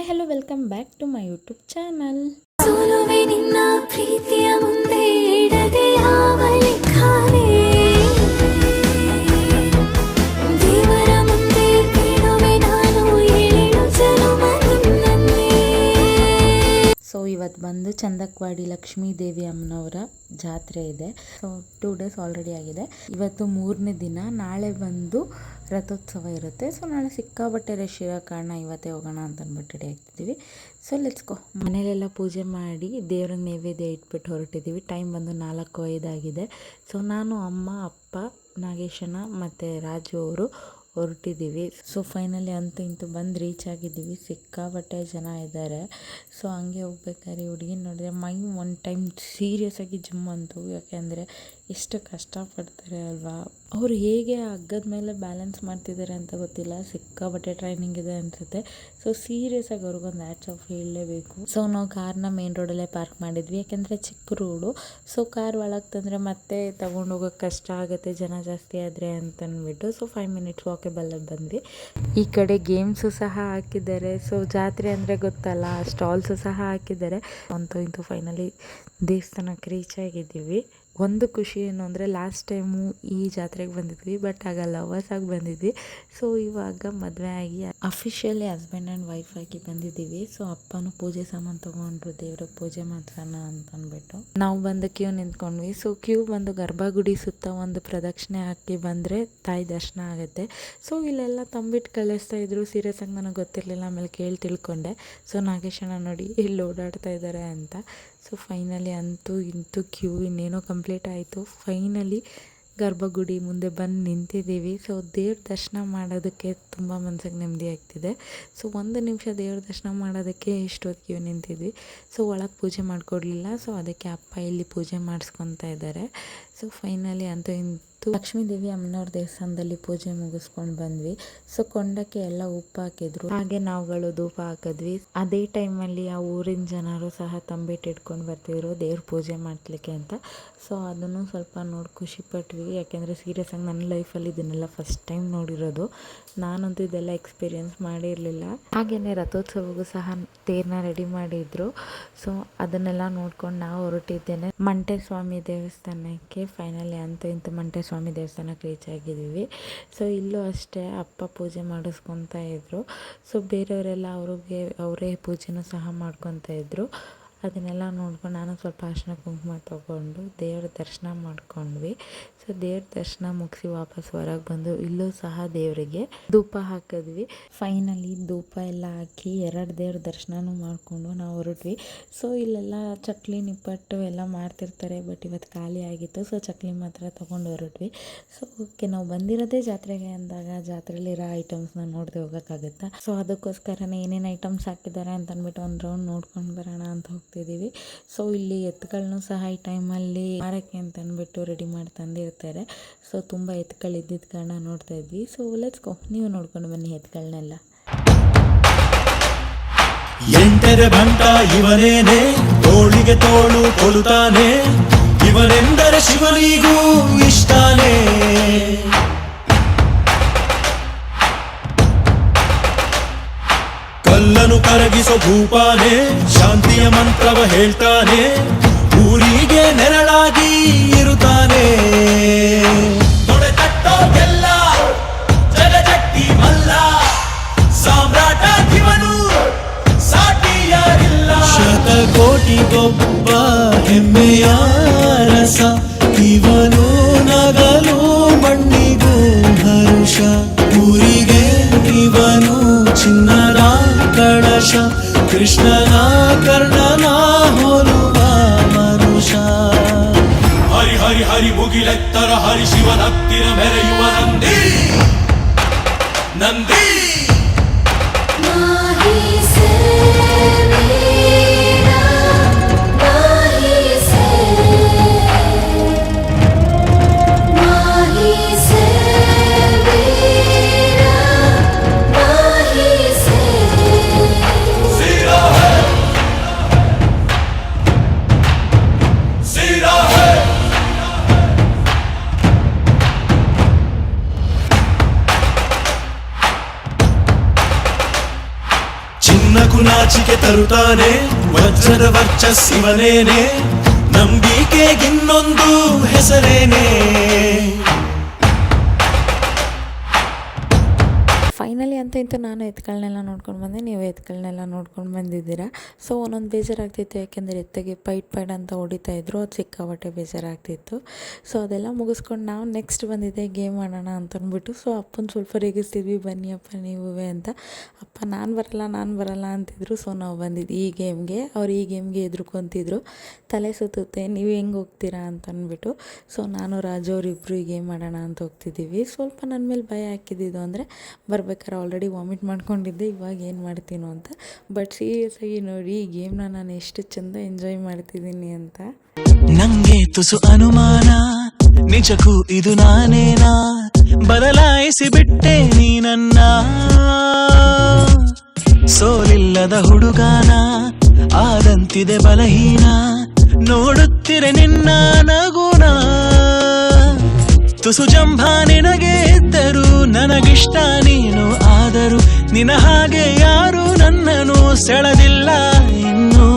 Hello welcome back to my YouTube channel. ಸೋಲುವೆ ನಿನ್ನ ಪ್ರೀತಿಯ ಮುಂದೆ ಇಡದೆ ಯಾವ ಲೆಕ್ಕನೇ ದೇವರ ಮುಂದೆ ಬೇಡುವೆ ನಾನು ಏಳು ಜನುಮ ನಿನ್ನನ್ನೇ. ಸೊ ಇವತ್ತು ಬಂದು ಚಂದಕ್ವಾಡಿ ಲಕ್ಷ್ಮೀ ದೇವಿ ಅಮ್ಮನವರ ಜಾತ್ರೆ ಇದೆ. ಸೊ 2 ಡೇಸ್ ಆಲ್ರೆಡಿ ಆಗಿದೆ. ಇವತ್ತು 3ನೇ ದಿನ. ನಾಳೆ ಬಂದು ರಥೋತ್ಸವ ಇರುತ್ತೆ. ಸೊ ನಾಳೆ ಸಿಕ್ಕಾಬಟ್ಟೆ ರಶ್ ಇರೋ ಕಾರಣ ಇವತ್ತೇ ಹೋಗೋಣ ಅಂತ ಅಂದ್ಬಿಟ್ಟು ರೆಡಿ ಆಗ್ತಿದ್ದೀವಿ. So let's go. ಮನೇಲೆಲ್ಲ ಪೂಜೆ ಮಾಡಿ ದೇವ್ರಿಗೆ ನೈವೇದ್ಯ ಇಟ್ಬಿಟ್ಟು ಹೊರಟಿದ್ದೀವಿ. ಟೈಮ್ ಬಂದು 4:05 ಆಗಿದೆ. ಸೊ ನಾನು, ಅಮ್ಮ, ಅಪ್ಪ, ನಾಗೇಶನ ಮತ್ತು ರಾಜು ಅವರು ಹೊರಟಿದ್ದೀವಿ. ಸೊ ಫೈನಲಿ ಅಂತೂ ಇಂತೂ ಬಂದು ರೀಚ್ ಆಗಿದ್ದೀವಿ. ಸಿಕ್ಕಾಬಟ್ಟೆ ಜನ ಇದ್ದಾರೆ. ಸೊ ಹಂಗೆ ಹೋಗ್ಬೇಕಾದ್ರೆ ಹುಡುಗಿನ ನೋಡಿದ್ರೆ ಮೈ ಒನ್ ಟೈಮ್ ಸೀರಿಯಸ್ ಆಗಿ ಜಿಮ್ ಅಂತು. ಯಾಕೆಂದರೆ ಎಷ್ಟು ಕಷ್ಟಪಡ್ತಾರೆ ಅಲ್ವಾ. ಅವರು ಹೇಗೆ ಹಗ್ಗದ ಮೇಲೆ ಬ್ಯಾಲೆನ್ಸ್ ಮಾಡ್ತಿದ್ದಾರೆ ಅಂತ ಗೊತ್ತಿಲ್ಲ. ಸಿಕ್ಕಾಬಟ್ಟೆ ಟ್ರೈನಿಂಗ್ ಇದೆ ಅನಿಸುತ್ತೆ. ಸೊ ಸೀರಿಯಸ್ ಆಗಿ ಅವ್ರಿಗೊಂದು ಹ್ಯಾಟ್ಸ್ ಆಫ್ ಹೇಳಲೇಬೇಕು. ಸೊ ನಾವು ಕಾರ್ನ ಮೇನ್ ರೋಡಲ್ಲೇ ಪಾರ್ಕ್ ಮಾಡಿದ್ವಿ. ಯಾಕೆಂದರೆ ಚಿಕ್ಕ ರೋಡು. ಸೊ ಕಾರ್ ಒಳಗೆ ತಂದರೆ ಮತ್ತೆ ತೊಗೊಂಡೋಗೋಕ್ಕೆ ಕಷ್ಟ ಆಗುತ್ತೆ ಜನ ಜಾಸ್ತಿ ಆದರೆ ಅಂತಂದ್ಬಿಟ್ಟು. ಸೊ 5 ಮಿನಿಟ್ಸ್ ವಾಕೇಬಲ್ ಬಂದ್ವಿ. ಈ ಕಡೆ ಗೇಮ್ಸು ಸಹ ಹಾಕಿದ್ದಾರೆ. ಸೊ ಜಾತ್ರೆ ಅಂದರೆ ಗೊತ್ತಲ್ಲ, ಸ್ಟಾಲ್ಸು ಸಹ ಹಾಕಿದ್ದಾರೆ. ಅಂತೂ ಇಂತೂ ಫೈನಲಿ ದೇವಸ್ಥಾನಕ್ಕೆ ರೀಚ್ ಆಗಿದ್ದೀವಿ. ಒಂದು ಖುಷಿ ಏನು ಅಂದರೆ ಲಾಸ್ಟ್ ಟೈಮು ಈ ಜಾತ್ರೆಗೆ ಬಂದಿದ್ವಿ, ಬಟ್ ಆಗ ಲವರ್ಸ್ ಆಗಿ ಬಂದಿದ್ವಿ. ಸೊ ಇವಾಗ ಮದುವೆ ಆಗಿ ಅಫಿಷಿಯಲಿ ಹಸ್ಬೆಂಡ್ ಆ್ಯಂಡ್ ವೈಫ್ ಆಗಿ ಬಂದಿದ್ದೀವಿ. ಸೊ ಅಪ್ಪನೂ ಪೂಜೆ ಸಾಮಾನು ತೊಗೊಂಡ್ರು ದೇವ್ರಿಗೆ ಪೂಜೆ ಮಾಡ್ಸೋಣ ಅಂತ ಅಂದ್ಬಿಟ್ಟು. ನಾವು ಬಂದು ಕ್ಯೂ ನಿಂತ್ಕೊಂಡ್ವಿ. ಸೊ ಕ್ಯೂ ಬಂದು ಗರ್ಭಗುಡಿ ಸುತ್ತ ಒಂದು ಪ್ರದಕ್ಷಿಣೆ ಹಾಕಿ ಬಂದರೆ ತಾಯಿ ದರ್ಶನ ಆಗುತ್ತೆ. ಸೊ ಇಲ್ಲೆಲ್ಲ ತಂಬಿಟ್ಟು ಕಳಿಸ್ತಾ ಇದ್ರು. ಸೀರಿಯಸ್ ಆಗಿ ನನಗೆ ಗೊತ್ತಿರಲಿಲ್ಲ. ಆಮೇಲೆ ಕೇಳಿ ತಿಳ್ಕೊಂಡೆ. ಸೊ ನಾಗೇಶನ ನೋಡಿ ಇಲ್ಲಿ ಓಡಾಡ್ತಾ ಇದ್ದಾರೆ ಅಂತ. ಸೊ ಫೈನಲಿ ಅಂತೂ ಇಂತೂ ಕ್ಯೂ ಇನ್ನೇನೋ ಕಂಪ್ಲೀಟ್ ಆಯಿತು. ಫೈನಲಿ ಗರ್ಭಗುಡಿ ಮುಂದೆ ಬಂದು ನಿಂತಿದ್ದೀವಿ. ಸೊ ದೇವ್ರ ದರ್ಶನ ಮಾಡೋದಕ್ಕೆ ತುಂಬ ಮನಸ್ಸಿಗೆ ನೆಮ್ಮದಿ ಆಗ್ತಿದೆ. ಸೊ 1 ನಿಮಿಷ ದೇವ್ರ ದರ್ಶನ ಮಾಡೋದಕ್ಕೆ ಎಷ್ಟೊತ್ತು ಕ್ಯೂ ನಿಂತಿದ್ವಿ. ಸೊ ಒಳಗೆ ಪೂಜೆ ಮಾಡಿಕೊಡ್ಲಿಲ್ಲ. ಸೊ ಅದಕ್ಕೆ ಅಪ್ಪ ಇಲ್ಲಿ ಪೂಜೆ ಮಾಡಿಸ್ಕೊತಾ ಇದ್ದಾರೆ. ಸೊ ಫೈನಲಿ ಅಂತೂ ಇಂತೂ ಲಕ್ಷ್ಮೀ ದೇವಿ ಅಮ್ಮನವ್ರ ದೇವಸ್ಥಾನದಲ್ಲಿ ಪೂಜೆ ಮುಗಿಸ್ಕೊಂಡು ಬಂದ್ವಿ. ಸೊ ಕೊಂಡಕ್ಕೆ ಎಲ್ಲ ಉಪ್ಪು ಹಾಕಿದ್ರು. ಹಾಗೆ ನಾವುಗಳು ಧೂಪ ಹಾಕಿದ್ವಿ. ಅದೇ ಟೈಮಲ್ಲಿ ಆ ಊರಿನ ಜನರು ಸಹ ತಂಬಿಟ್ಟು ಇಟ್ಕೊಂಡು ಬರ್ತಿದ್ರು ದೇವ್ರ ಪೂಜೆ ಮಾಡ್ಲಿಕ್ಕೆ ಅಂತ. ಸೊ ಅದನ್ನು ಸ್ವಲ್ಪ ನೋಡಿ ಖುಷಿ ಪಟ್ವಿ. ಯಾಕೆಂದರೆ ಸೀರಿಯಸ್ ಆಗಿ ನನ್ನ ಲೈಫಲ್ಲಿ ಇದನ್ನೆಲ್ಲ ಫಸ್ಟ್ ಟೈಮ್ ನೋಡಿರೋದು. ನಾನಂತೂ ಇದೆಲ್ಲ ಎಕ್ಸ್ಪೀರಿಯೆನ್ಸ್ ಮಾಡಿರಲಿಲ್ಲ. ಹಾಗೆಯೇ ರಥೋತ್ಸವಕ್ಕೂ ಸಹ ತೇರನ್ನ ರೆಡಿ ಮಾಡಿದ್ರು. ಸೊ ಅದನ್ನೆಲ್ಲ ನೋಡ್ಕೊಂಡು ನಾವು ಹೊರಟಿದ್ದೇನೆ ಮಂಟೇಸ್ವಾಮಿ ದೇವಸ್ಥಾನಕ್ಕೆ. ಫೈನಲಿ ಅಂತೂ ಇಂತೂ ಮಂಟೇಸ್ವಾಮಿ ದೇವಸ್ಥಾನಕ್ಕೆ ರೀಚ್ ಆಗಿದ್ದೀವಿ. ಸೊ ಇಲ್ಲೂ ಅಷ್ಟೇ ಅಪ್ಪ ಪೂಜೆ ಮಾಡಿಸ್ಕೊತಾ ಇದ್ರು. ಸೊ ಬೇರೆಯವರೆಲ್ಲ ಅವರೇ ಪೂಜೆನೂ ಸಹ ಮಾಡ್ಕೊತಾ ಇದ್ರು. ಅದನ್ನೆಲ್ಲ ನೋಡ್ಕೊಂಡು ನಾನು ಸ್ವಲ್ಪ ಅರಿಶಿನ ಕುಂಕುಮ ತೊಗೊಂಡು ದೇವ್ರ ದರ್ಶನ ಮಾಡ್ಕೊಂಡ್ವಿ. ಸೊ ದೇವ್ರ ದರ್ಶನ ಮುಗಿಸಿ ವಾಪಸ್ ಹೊರಗೆ ಬಂದು ಇಲ್ಲೂ ಸಹ ದೇವರಿಗೆ ಧೂಪ ಹಾಕಿದ್ವಿ. ಫೈನಲಿ ಧೂಪ ಎಲ್ಲ ಹಾಕಿ 2 ದೇವ್ರ ದರ್ಶನನೂ ಮಾಡಿಕೊಂಡು ನಾವು ಹೊರಟ್ವಿ. ಸೊ ಇಲ್ಲೆಲ್ಲ ಚಕ್ಲಿ ನಿಪ್ಪಟ್ಟು ಎಲ್ಲ ಮಾಡ್ತಿರ್ತಾರೆ, ಬಟ್ ಇವತ್ತು ಖಾಲಿ ಆಗಿತ್ತು. ಸೊ ಚಕ್ಲಿ ಮಾತ್ರ ತೊಗೊಂಡು ಹೊರಟ್ವಿ. ಸೊ ಓಕೆ, ನಾವು ಬಂದಿರೋದೇ ಜಾತ್ರೆಗೆ ಅಂದಾಗ ಜಾತ್ರೆಯಲ್ಲಿರೋ ಐಟಮ್ಸ್ನ ನೋಡದೆ ಹೋಗೋಕ್ಕಾಗುತ್ತಾ. ಸೊ ಅದಕ್ಕೋಸ್ಕರನೇ ಏನೇನು ಐಟಮ್ಸ್ ಹಾಕಿದ್ದಾರೆ ಅಂತ ಅಂದ್ಬಿಟ್ಟು ಒಂದು ರೌಂಡ್ ನೋಡ್ಕೊಂಡು ಬರೋಣ ಅಂತ ಹೋಗ್ತಿದ್ದೀವಿ. ಸೊ ಇಲ್ಲಿ ಎತ್ತುಗಳನ್ನೂ ಸಹ ಈ ಟೈಮಲ್ಲಿ ಮಾರಕ್ಕೆ ಅಂತ ಅಂದ್ಬಿಟ್ಟು ರೆಡಿ ಮಾಡಿ ತಂದಿರ್ತಾರೆ. ಸೊ ತುಂಬ ಎತ್ತುಗಳು ಇದ್ದಿದ್ದ ಕಾರಣ ನೋಡ್ತಾ ಇದ್ವಿ. ಸೊ ಲೆಟ್ಸ್ ಗೋ, ನೀವು ನೋಡ್ಕೊಂಡು ಬನ್ನಿ ಎತ್ತುಗಳನ್ನೆಲ್ಲ. ಎಂಟರೆ ಬಂಟ ಇವನೇನೆ, ತೋಳಿಗೆ ತೋಳು ಕೊಡುತ್ತಾನೆ, ಇವನೆಂದರೆ ಶಿವನಿಗೂ ಇಷ್ಟಾನೇ. ಕಲ್ಲನು ಕರಗಿಸೋ ಭೂಪಾನೆ, ಶಾಂತಿಯ ಮಂತ್ರವ ಹೇಳ್ತಾನೆ, ಊರಿಗೆ ನೆರಳಾಗಿ ಇರುತ್ತಾನೆ. ತೊಡೆ ತಟ್ಟೋಗೆಲ್ಲ ಜಗಜಟ್ಟಿ ಮಲ್ಲ, ಸಾಮ್ರಾಟ ಇವನು ಸಾಟಿಯಾರಿಲ್ಲ. ಶತಕೋಟಿಗೊಬ್ಬ ಹೆಮ್ಮೆಯ ರಸ, ಇವನು ನಗಲು ಮಣ್ಣಿಗೂ ಹರುಷ. ಊರಿಗೆ ಇವನು ಚಿನ್ನದ ಕಳಶ, ಕೃಷ್ಣನ ಕರ್ಣನ ಹೋಲುವ ಮನುಷ. ಹರಿ ಹರಿ ಹರಿ ಮುಗಿಲೆತ್ತರ ಹರಿ ಶಿವನ ಹತ್ತಿರ ಮೆರೆಯುವ ನಂದಿ ನಂದಿ. ನಾಚಿಕೆ ತರುತ್ತಾನೆ ವಜ್ರದ ವರ್ಚಸ್ಸಿವನೇನೆ ನಂಬಿಕೆಗಿನ್ನೊಂದು ಹೆಸರೇನೆ ಫೈನಲಿ ಅಂತ ಇಂತೂ ನಾನು ಎತ್ತುಗಳನ್ನೆಲ್ಲ ನೋಡ್ಕೊಂಡು ಬಂದೆ, ನೀವು ಎತ್ತುಗಳನ್ನೆಲ್ಲ ನೋಡ್ಕೊಂಡು ಬಂದಿದ್ದೀರಾ. ಸೊ ಒಂದೊಂದು ಬೇಜಾರಾಗ್ತಿತ್ತು, ಯಾಕೆಂದರೆ ಎತ್ತಿಗೆ ಪೈಟ್ ಅಂತ ಹೊಡಿತಾ ಇದ್ರು, ಅದು ಸಿಕ್ಕಾಪಟ್ಟೆ ಬೇಜಾರಾಗ್ತಿತ್ತು. ಸೊ ಅದೆಲ್ಲ ಮುಗಿಸ್ಕೊಂಡು ನಾವು ನೆಕ್ಸ್ಟ್ ಬಂದಿದ್ದೆ ಗೇಮ್ ಆಡೋಣ ಅಂತಂದ್ಬಿಟ್ಟು. ಸೊ ಅಪ್ಪನ ಸ್ವಲ್ಪ ರೇಗಿಸ್ತಿದ್ವಿ, ಬನ್ನಿ ಅಪ್ಪ ನೀವೇ ಅಂತ. ಅಪ್ಪ ನಾನು ಬರಲ್ಲ ಅಂತಿದ್ರು. ಸೊ ನಾವು ಬಂದಿದ್ವಿ ಈ ಗೇಮ್ಗೆ. ಅವ್ರು ಈ ಗೇಮ್ಗೆ ಎದುರ್ಕೊತಿದ್ರು, ತಲೆ ಸುತ್ತುತ್ತೆ ನೀವು ಹೆಂಗೆ ಹೋಗ್ತೀರಾ ಅಂತಂದ್ಬಿಟ್ಟು. ಸೊ ನಾನು ರಾಜು ಅವರಿಬ್ಬರು ಈ ಗೇಮ್ ಆಡೋಣ ಅಂತ ಹೋಗ್ತಿದ್ದೀವಿ. ಸ್ವಲ್ಪ ನನ್ನ ಮೇಲೆ ಭಯ ಹಾಕಿದ್ದು ಅಂದರೆ ಬರ್ಬೇಕಾದ್ರೆ ಆಲ್ರೆಡಿ ವಾಮಿಟ್ ಮಾಡ್ಕೊಂಡಿದ್ದೆ, ಇವಾಗ ಏನು ಮಾಡ್ತೀನೋ ಅಂತ. ಬಟ್ ಸೀರಿಯಸ್ಸಾಗಿ ನೋಡಿ ಈ ಗೇಮ್ನ ನಾನು ಎಷ್ಟು ಚೆಂದ ಎಂಜಾಯ್ ಮಾಡ್ತಿದ್ದೀನಿ ಅಂತ. ನಂಗೆ ತುಸು ಅನುಮಾನ, ನಿಜಕ್ಕೂ ಇದು ನಾನೇನಾ, ಬದಲಾಯಿಸಿ ಬಿಟ್ಟೆ ನೀ ನನ್ನ. ಸೋಲಿಲ್ಲದ ಹುಡುಗಾನ ಆದಂತಿದೆ ಬಲಹೀನ, ನೋಡುತ್ತಿರೆ ನಿನ್ನ ನಗುನ. ತುಸು ಜಂಭ ನಿನಗೆ ಇದ್ದರು ನನಗಿಷ್ಟ ನೀನು, ಆದರೂ ನಿನ್ನ ಹಾಗೆ ಯಾರು ನನ್ನನ್ನು ಸೆಳೆದಿಲ್ಲ ಇನ್ನು.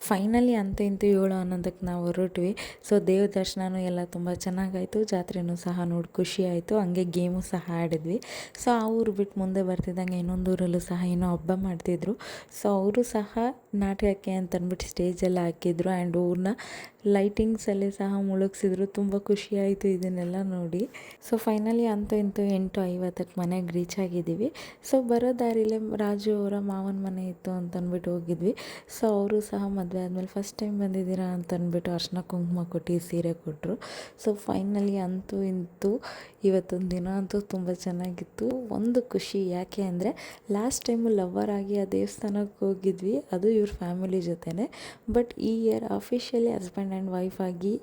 ಫೈನಲಿ ಅಂತೂ ಇಂತೂ 7-11ಕ್ಕೆ ನಾವು ಹೊರಟ್ವಿ. ಸೊ ದೇವ ದರ್ಶನನೂ ಎಲ್ಲ ತುಂಬ ಚೆನ್ನಾಗಾಯಿತು, ಜಾತ್ರೆನೂ ಸಹ ನೋಡಿ ಖುಷಿ ಆಯಿತು. ಹಂಗೆ ಗೇಮು ಸಹ ಆಡಿದ್ವಿ. ಸೊ ಆ ಊರು ಬಿಟ್ಟು ಮುಂದೆ ಬರ್ತಿದ್ದಂಗೆ ಇನ್ನೊಂದು ಊರಲ್ಲೂ ಸಹ ಏನೋ ಹಬ್ಬ ಮಾಡ್ತಿದ್ರು. ಸೊ ಅವರು ಸಹ ನಾಟಕಕ್ಕೆ ಅಂತಂದ್ಬಿಟ್ಟು ಸ್ಟೇಜೆಲ್ಲ ಹಾಕಿದ್ರು ಆ್ಯಂಡ್ ಊರನ್ನ ಲೈಟಿಂಗ್ಸಲ್ಲಿ ಸಹ ಮುಳುಗಿಸಿದ್ರು. ತುಂಬ ಖುಷಿಯಾಯಿತು ಇದನ್ನೆಲ್ಲ ನೋಡಿ. ಸೊ ಫೈನಲಿ ಅಂತೂ ಇಂತೂ 8:50ಕ್ಕೆ ಮನೆಗೆ ರೀಚ್ ಆಗಿದ್ದೀವಿ. ಸೊ ಬರೋ ದಾರಿಲೇ ರಾಜು ಅವರ ಮಾವನ ಮನೆ ಇತ್ತು ಅಂತಂದ್ಬಿಟ್ಟು ಹೋಗಿದ್ವಿ. ಸೊ ಅವರು ಸಹ ಮದುವೆ ಆದಮೇಲೆ ಫಸ್ಟ್ ಟೈಮ್ ಬಂದಿದ್ದೀರಾ ಅಂತಂದ್ಬಿಟ್ಟು ಅರ್ಶಿನ ಕುಂಕುಮ ಕೊಟ್ಟು ಸೀರೆ ಕೊಟ್ಟರು. ಸೊ ಫೈನಲಿ ಅಂತೂ ಇಂತೂ ಇವತ್ತೊಂದು ದಿನ ಅಂತೂ ತುಂಬ ಚೆನ್ನಾಗಿತ್ತು. ಒಂದು ಖುಷಿ ಯಾಕೆ ಅಂದರೆ ಲಾಸ್ಟ್ ಟೈಮು ಲವರ್ ಆಗಿ ಆ ದೇವಸ್ಥಾನಕ್ಕೆ ಹೋಗಿದ್ವಿ, ಅದು ಇವ್ರ ಫ್ಯಾಮಿಲಿ ಜೊತೆನೇ. ಬಟ್ ಈ year officially husband and wife ಆಗಿ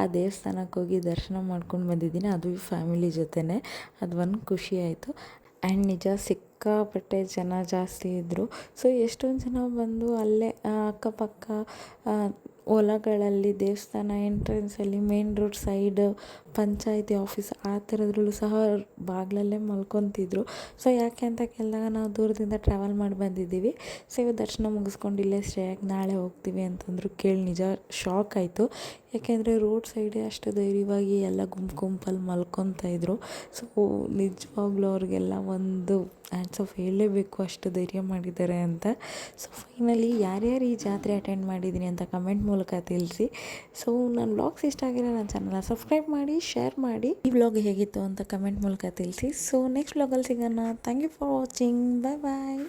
ಆ ದೇವಸ್ಥಾನಕ್ಕೆ ಹೋಗಿ ದರ್ಶನ ಮಾಡ್ಕೊಂಡು ಬಂದಿದ್ದೀನಿ, ಅದು ಇವ್ರ ಫ್ಯಾಮಿಲಿ ಜೊತೆನೇ. ಅದು ಒಂದು ಖುಷಿ ಆಯಿತು. ಆ್ಯಂಡ್ ನಿಜ ಸಿಕ್ಕಾಪಟ್ಟೆ ಜನ ಜಾಸ್ತಿ ಇದ್ದರು. ಸೊ ಎಷ್ಟೊಂದು ಜನ ಬಂದು ಅಲ್ಲೇ ಅಕ್ಕಪಕ್ಕ ಹೊಲಗಳಲ್ಲಿ, ದೇವಸ್ಥಾನ ಎಂಟ್ರೆನ್ಸಲ್ಲಿ, ಮೇನ್ ರೋಡ್ ಸೈಡ್, ಪಂಚಾಯತಿ ಆಫೀಸ್ ಆ ಥರದ್ರಲ್ಲೂ ಸಹ ಬಾಗಿಲಲ್ಲೇ ಮಲ್ಕೊತಿದ್ರು. ಸೊ ಯಾಕೆ ಅಂತ ಕೇಳಿದಾಗ ನಾವು ದೂರದಿಂದ ಟ್ರಾವೆಲ್ ಮಾಡಿ ಬಂದಿದ್ದೀವಿ, ಸೊ ಇವಾಗ ದರ್ಶನ ಮುಗಿಸ್ಕೊಂಡು ಇಲ್ಲೇ ಸ್ಟೇ ಆಗಿ ನಾಳೆ ಹೋಗ್ತೀವಿ ಅಂತಂದರು. ಕೇಳಿ ನಿಜ ಶಾಕ್ ಆಯಿತು. ಯಾಕೆಂದರೆ ರೋಡ್ ಸೈಡೇ ಅಷ್ಟು ಧೈರ್ಯವಾಗಿ ಎಲ್ಲ ಗುಂಪಲ್ಲಿ ಮಲ್ಕೊತಾಯಿದ್ರು. ಸೊ ನಿಜವಾಗ್ಲೂ ಅವ್ರಿಗೆಲ್ಲ ಒಂದು ಹ್ಯಾಟ್ಸ್ ಆಫ್ ಹೇಳಲೇಬೇಕು, ಅಷ್ಟು ಧೈರ್ಯ ಮಾಡಿದ್ದಾರೆ ಅಂತ. ಸೊ ಫೈನಲಿ ಯಾರ್ಯಾರು ಈ ಜಾತ್ರೆ ಅಟೆಂಡ್ ಮಾಡಿದ್ದೀನಿ ಅಂತ ಕಮೆಂಟ್ ಮೂಲಕ ತಿಳಿಸಿ. ಸೊ ನನ್ನ ವ್ಲಾಗ್ಸ್ ಇಷ್ಟ ಆಗಿರೋ ನನ್ನ ಚಾನಲ್ನ ಸಬ್ಸ್ಕ್ರೈಬ್ ಮಾಡಿ, ಶೇರ್ ಮಾಡಿ. ಈ ವ್ಲಾಗ್ ಹೇಗಿತ್ತು ಅಂತ ಕಮೆಂಟ್ ಮೂಲಕ ತಿಳಿಸಿ. ಸೊ ನೆಕ್ಸ್ಟ್ ವ್ಲಾಗಲ್ಲಿ ಸಿಗೋಣ. Thank you for watching. Bye bye.